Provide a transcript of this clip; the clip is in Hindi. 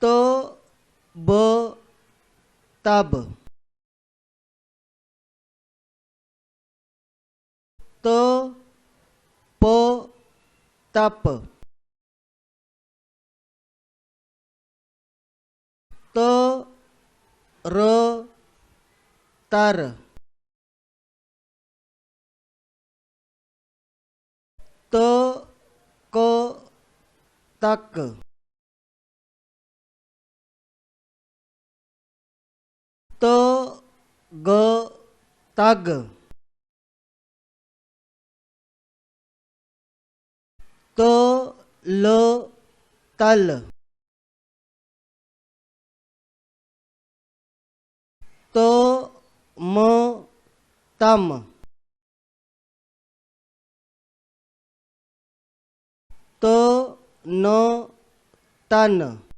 तो ब तब, तो पो तप, तो र तर, तो को तक, तो ग तग, तो ल तल, तो म तम, तो न तन।